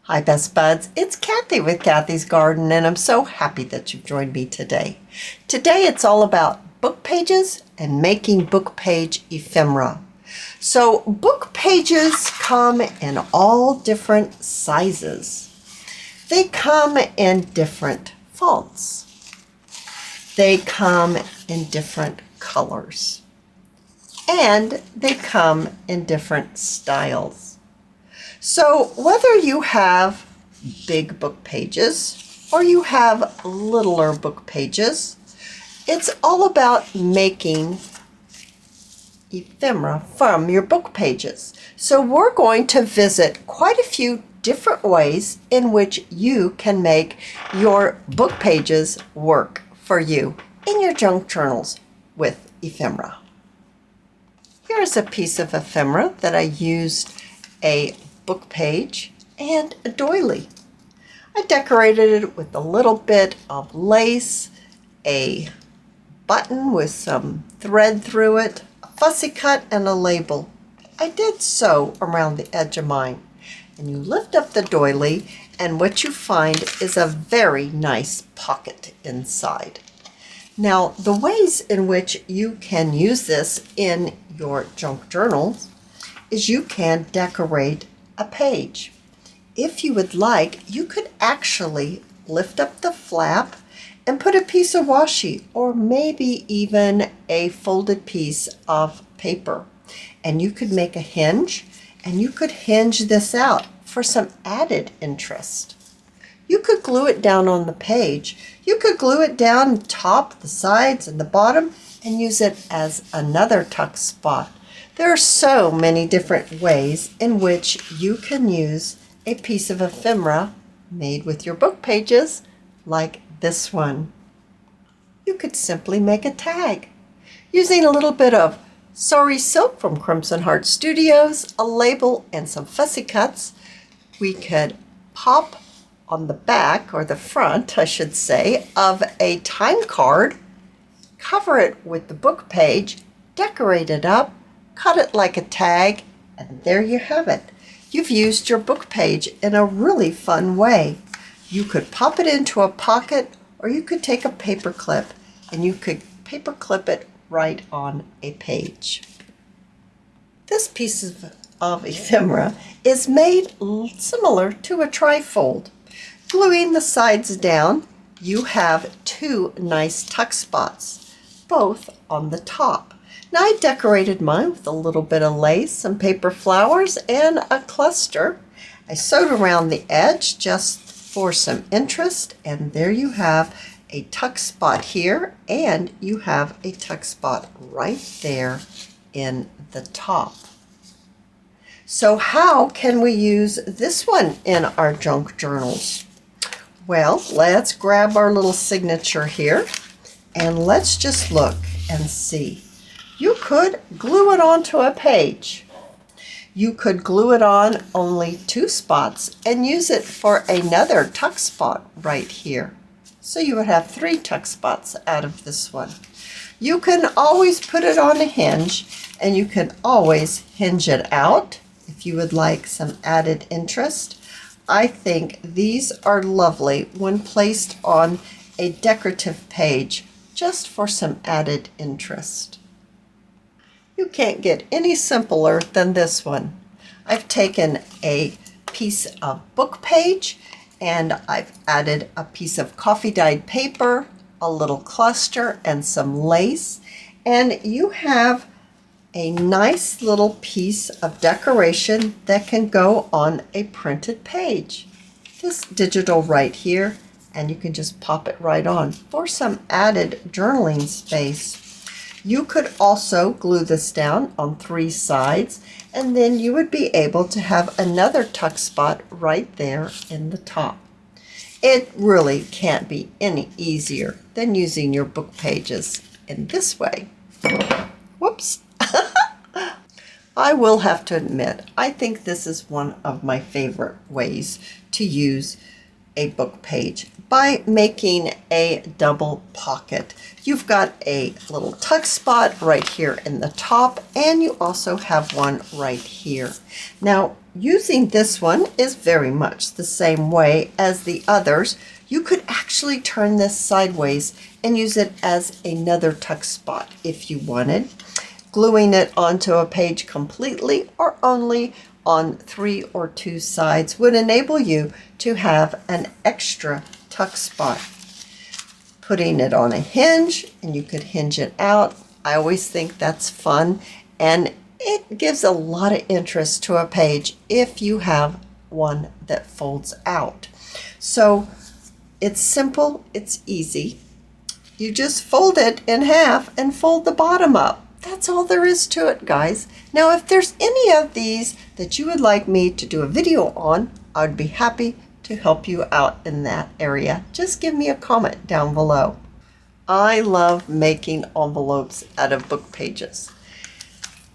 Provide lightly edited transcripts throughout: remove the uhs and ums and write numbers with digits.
Hi, Best Buds. It's Cathy with Cathy's Garden, and I'm so happy that you've joined me today. Today, it's all about book pages and making book page ephemera. So, book pages come in all different sizes. They come in different fonts. They come in different colors. And they come in different styles. So whether you have big book pages or you have littler book pages, it's all about making ephemera from your book pages. So we're going to visit quite a few different ways in which you can make your book pages work for you in your junk journals with ephemera. Here's a piece of ephemera that I used a book page and a doily. I decorated it with a little bit of lace, a button with some thread through it, a fussy cut, and a label. I did sew around the edge of mine. And you lift up the doily, and what you find is a very nice pocket inside. Now, the ways in which you can use this in your junk journals is you can decorate a page. If you would like, you could actually lift up the flap and put a piece of washi or maybe even a folded piece of paper. And you could make a hinge and you could hinge this out for some added interest. You could glue it down on the page. You could glue it down top, the sides, and the bottom and use it as another tuck spot. There are so many different ways in which you can use a piece of ephemera made with your book pages, like this one. You could simply make a tag using a little bit of Sari silk from Crimson Heart Studios, a label, and some fussy cuts. We could pop on the back, or the front, I should say, of a time card, cover it with the book page, decorate it up, cut it like a tag, and there you have it. You've used your book page in a really fun way. You could pop it into a pocket, or you could take a paper clip and you could paper clip it right on a page. This piece of ephemera is made similar to a trifold. Gluing the sides down, you have two nice tuck spots, both on the top. Now I decorated mine with a little bit of lace, some paper flowers, and a cluster. I sewed around the edge just for some interest, and there you have a tuck spot here, and you have a tuck spot right there in the top. So how can we use this one in our junk journals? Well, let's grab our little signature here, and let's just look and see. You could glue it onto a page. You could glue it on only two spots and use it for another tuck spot right here. So you would have three tuck spots out of this one. You can always put it on a hinge, and you can always hinge it out if you would like some added interest. I think these are lovely when placed on a decorative page just for some added interest. You can't get any simpler than this one. I've taken a piece of book page and I've added a piece of coffee dyed paper, a little cluster, and some lace. And you have a nice little piece of decoration that can go on a printed page. This digital right here, and you can just pop it right on for some added journaling space. You could also glue this down on three sides, and then you would be able to have another tuck spot right there in the top. It really can't be any easier than using your book pages in this way. Whoops. I will have to admit, I think this is one of my favorite ways to use a book page by making a double pocket. You've got a little tuck spot right here in the top, and you also have one right here. Now, using this one is very much the same way as the others. You could actually turn this sideways and use it as another tuck spot if you wanted. Gluing it onto a page completely or only on 3 or 2 sides would enable you to have an extra tuck spot. Putting it on a hinge, and you could hinge it out. I always think that's fun, and it gives a lot of interest to a page if you have one that folds out. So it's simple, it's easy. You just fold it in half and fold the bottom up. That's all there is to it, guys. Now, if there's any of these that you would like me to do a video on, I'd be happy to help you out in that area. Just give me a comment down below. I love making envelopes out of book pages.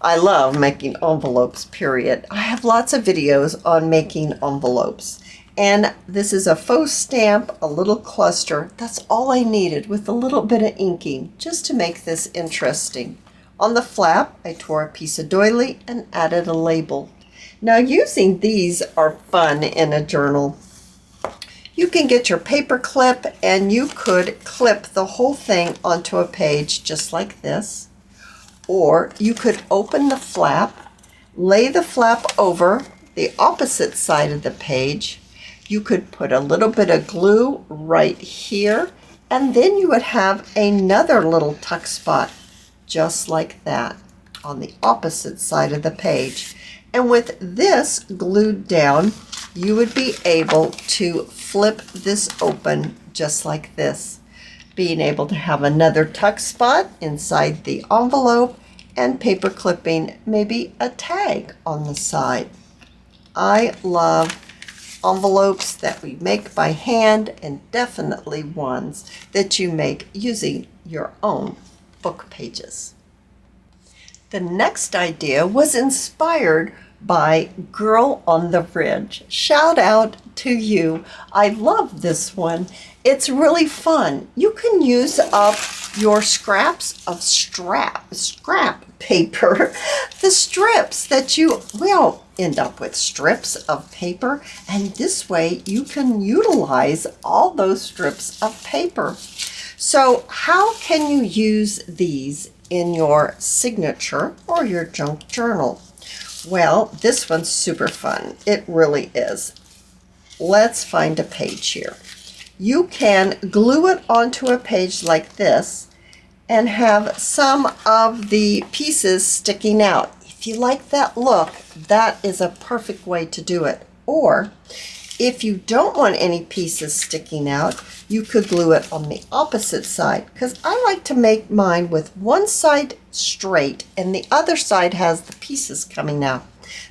I love making envelopes, period. I have lots of videos on making envelopes. And this is a faux stamp, a little cluster. That's all I needed with a little bit of inking just to make this interesting. On the flap, I tore a piece of doily and added a label. Now, using these are fun in a journal. You can get your paper clip and you could clip the whole thing onto a page just like this. Or you could open the flap, lay the flap over the opposite side of the page. You could put a little bit of glue right here, and then you would have another little tuck spot just like that on the opposite side of the page. And with this glued down, you would be able to flip this open just like this, being able to have another tuck spot inside the envelope and paper clipping maybe a tag on the side. I love envelopes that we make by hand, and definitely ones that you make using your own book pages. The next idea was inspired by Girl on the Ridge. Shout out to you. I love this one. It's really fun. You can use up your scraps of scrap paper, the strips that will end up with strips of paper, and this way you can utilize all those strips of paper. So how can you use these in your signature or your junk journal? Well, this one's super fun. It really is. Let's find a page here. You can glue it onto a page like this and have some of the pieces sticking out. If you like that look, that is a perfect way to do it. Or if you don't want any pieces sticking out, you could glue it on the opposite side, because I like to make mine with one side straight and the other side has the pieces coming out.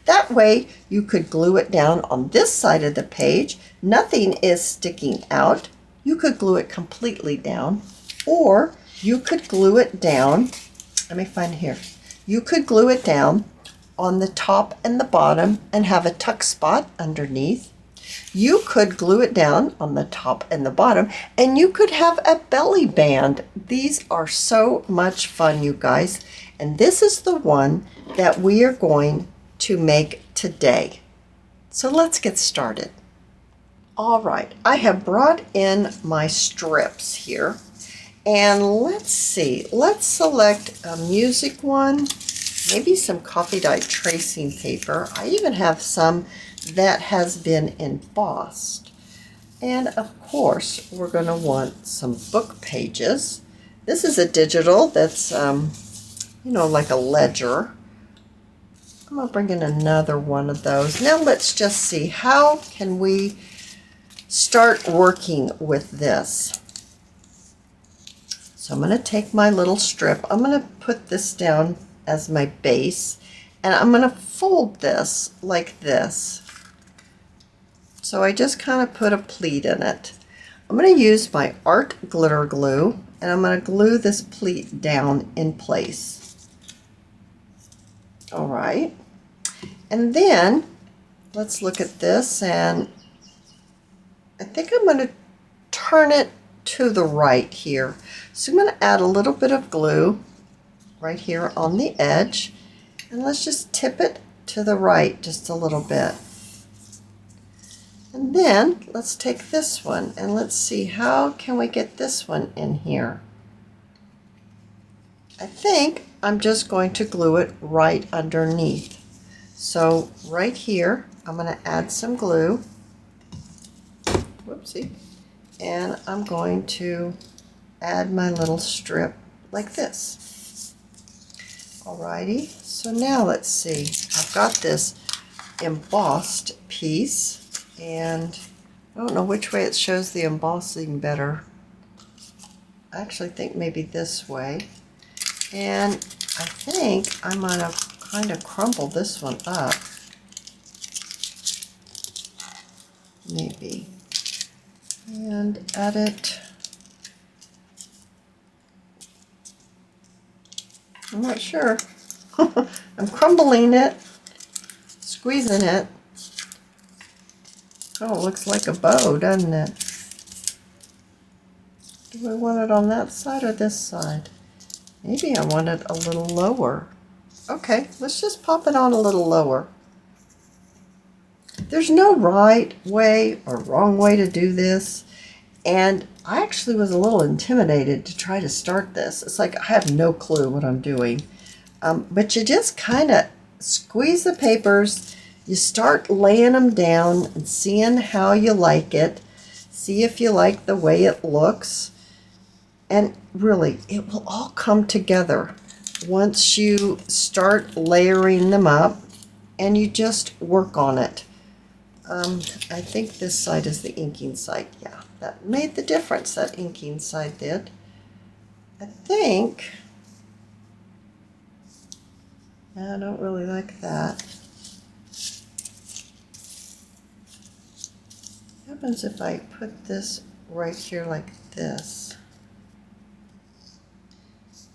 That way you could glue it down on this side of the page. Nothing is sticking out. You could glue it completely down, or you could glue it down. Let me find here. You could glue it down on the top and the bottom and have a tuck spot underneath. You could glue it down on the top and the bottom, and you could have a belly band. These are so much fun, you guys. And this is the one that we are going to make today. So let's get started. All right, I have brought in my strips here. And let's see, let's select a music one, maybe some coffee dye tracing paper. I even have some that has been embossed. And of course, we're going to want some book pages. This is a digital that's, like a ledger. I'm going to bring in another one of those. Now let's just see, how can we start working with this? So I'm going to take my little strip. I'm going to put this down as my base, and I'm going to fold this like this. So I just kind of put a pleat in it. I'm going to use my art glitter glue, and I'm going to glue this pleat down in place. All right. And then let's look at this, and I think I'm going to turn it to the right here. So I'm going to add a little bit of glue right here on the edge, and let's just tip it to the right just a little bit. And then let's take this one and let's see, how can we get this one in here? I think I'm just going to glue it right underneath. So right here, I'm going to add some glue. Whoopsie. And I'm going to add my little strip like this. Alrighty, so now let's see. I've got this embossed piece, and I don't know which way it shows the embossing better. I actually think maybe this way. And I think I might have kind of crumbled this one up. Maybe. And add it. I'm not sure. I'm crumbling it, squeezing it. Oh, it looks like a bow, doesn't it? Do I want it on that side or this side? Maybe I want it a little lower. Okay, let's just pop it on a little lower. There's no right way or wrong way to do this. And I actually was a little intimidated to try to start this. It's like I have no clue what I'm doing. But you just kind of squeeze the papers. You start laying them down and seeing how you like it. See if you like the way it looks. And really, it will all come together once you start layering them up and you just work on it. I think this side is the inking side. Yeah, that made the difference, that inking side did. I think, I don't really like that. What happens if I put this right here like this?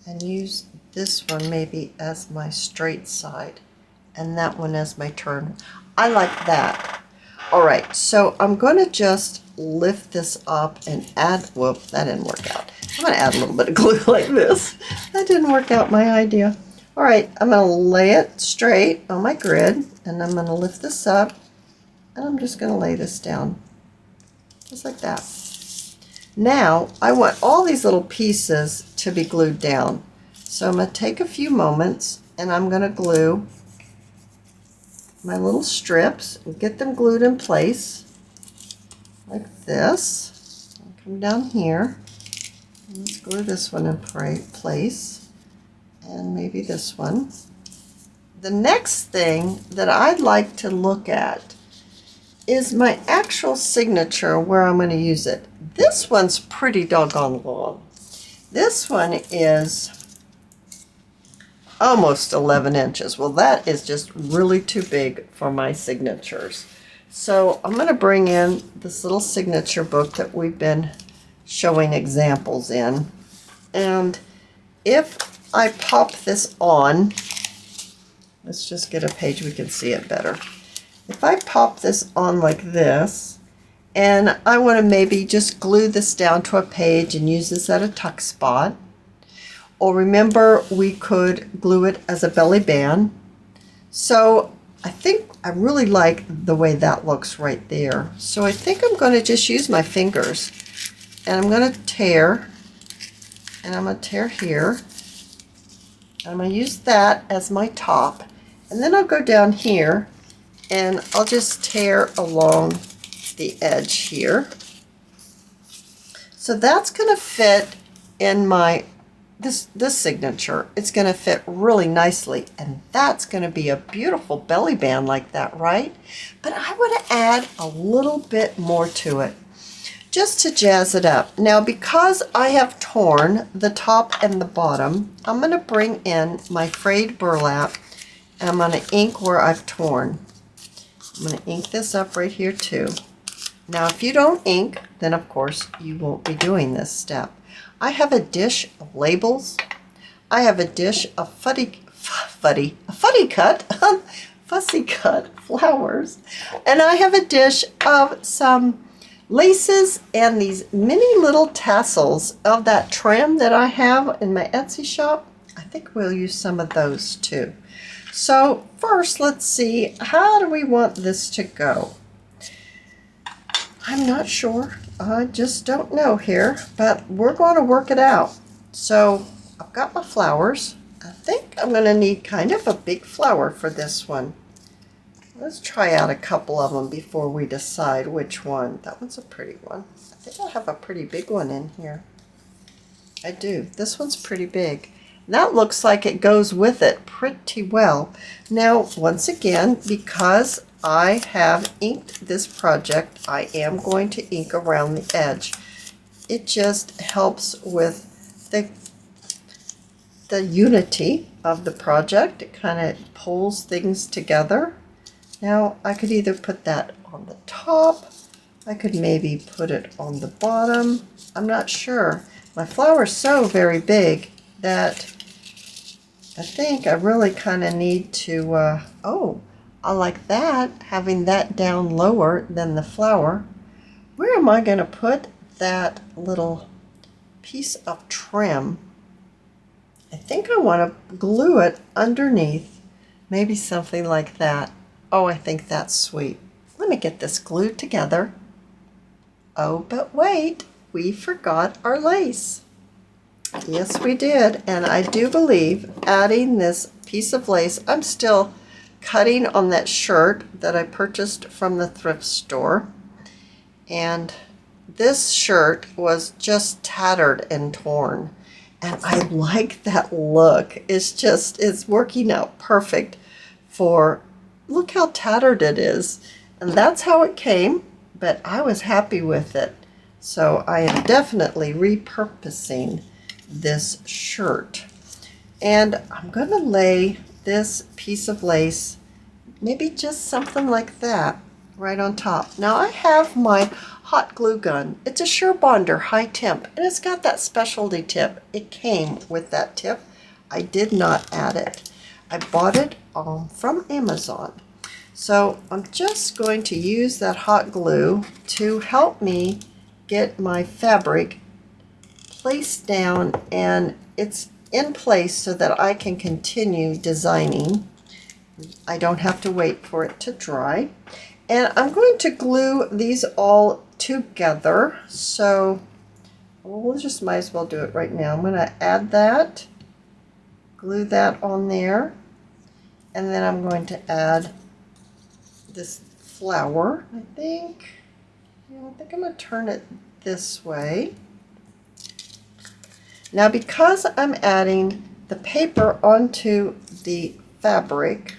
And use this one maybe as my straight side and that one as my turn. I like that. All right, so I'm going to just lift this up and add, whoop, that didn't work out. I'm going to add a little bit of glue like this. That didn't work out my idea. All right, I'm going to lay it straight on my grid, and I'm going to lift this up, and I'm just going to lay this down just like that. Now, I want all these little pieces to be glued down. So I'm going to take a few moments and I'm going to glue my little strips and get them glued in place like this. I'll come down here. Let's glue this one in place, and maybe this one. The next thing that I'd like to look at is my actual signature, where I'm going to use it. This one's pretty doggone long. This one is almost 11 inches. Well, that is just really too big for my signatures. So I'm going to bring in this little signature book that we've been showing examples in. And if I pop this on, let's just get a page we can see it better. If I pop this on like this, and I want to maybe just glue this down to a page and use this at a tuck spot, or remember we could glue it as a belly band. So I think I really like the way that looks right there. So I think I'm going to just use my fingers, and I'm going to tear, and I'm going to tear here. I'm going to use that as my top, and then I'll go down here and I'll just tear along the edge here. So that's going to fit in my this signature. It's going to fit really nicely, and that's going to be a beautiful belly band like that, right? But I want to add a little bit more to it just to jazz it up. Now, because I have torn the top and the bottom, I'm going to bring in my frayed burlap, and I'm going to ink where I've torn. I'm going to ink this up right here too. Now, if you don't ink, then of course you won't be doing this step. I have a dish of labels. I have a dish of fussy cut flowers, and I have a dish of some laces and these mini little tassels of that trim that I have in my Etsy shop. I think we'll use some of those too. So first, let's see, how do we want this to go? I'm not sure. I just don't know here, but we're going to work it out. So I've got my flowers. I think I'm going to need kind of a big flower for this one. Let's try out a couple of them before we decide which one. That one's a pretty one. I think I have a pretty big one in here. I do. This one's pretty big. That looks like it goes with it pretty well. Now, once again, because I have inked this project, I am going to ink around the edge. It just helps with the unity of the project. It kind of pulls things together. Now, I could either put that on the top, I could maybe put it on the bottom. I'm not sure. My flower's so very big that I think I really kind of need to, oh, I like that, having that down lower than the flower. Where am I going to put that little piece of trim? I think I want to glue it underneath, maybe something like that. Oh, I think that's sweet. Let me get this glued together. Oh, but wait, we forgot our lace. Yes, we did, and I do believe adding this piece of lace, I'm still cutting on that shirt that I purchased from the thrift store, and this shirt was just tattered and torn, and I like that look. It's working out perfect for, look how tattered it is, and that's how it came, but I was happy with it. So I am definitely repurposing this shirt, and I'm going to lay this piece of lace, maybe just something like that, right on top. Now I have my hot glue gun. It's a Sure Bonder high temp, and it's got that specialty tip. It came with that tip. I did not add it. I bought it from Amazon. So I'm just going to use that hot glue to help me get my fabric placed down, and it's in place so that I can continue designing. I don't have to wait for it to dry. And I'm going to glue these all together. So we'll just might as well do it right now. I'm going to add that, glue that on there, and then I'm going to add this flower, I think. Yeah, I think I'm going to turn it this way. Now, because I'm adding the paper onto the fabric,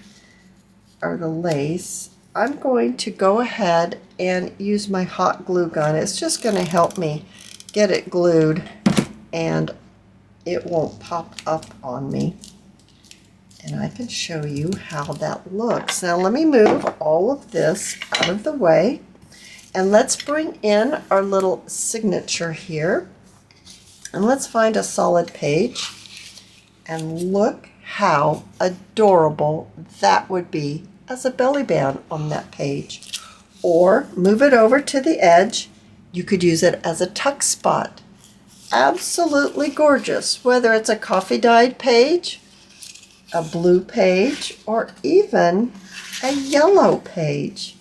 or the lace, I'm going to go ahead and use my hot glue gun. It's just going to help me get it glued, and it won't pop up on me. And I can show you how that looks. Now, let me move all of this out of the way, and let's bring in our little signature here. And let's find a solid page, and look how adorable that would be as a belly band on that page. Or move it over to the edge. You could use it as a tuck spot. Absolutely gorgeous, whether it's a coffee dyed page, a blue page, or even a yellow page.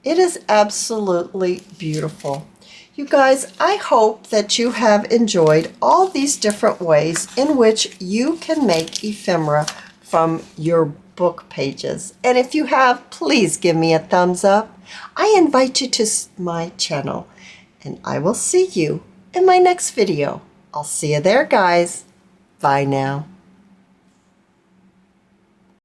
It is absolutely beautiful. You guys, I hope that you have enjoyed all these different ways in which you can make ephemera from your book pages. And if you have, please give me a thumbs up. I invite you to my channel, and I will see you in my next video. I'll see you there, guys. Bye now.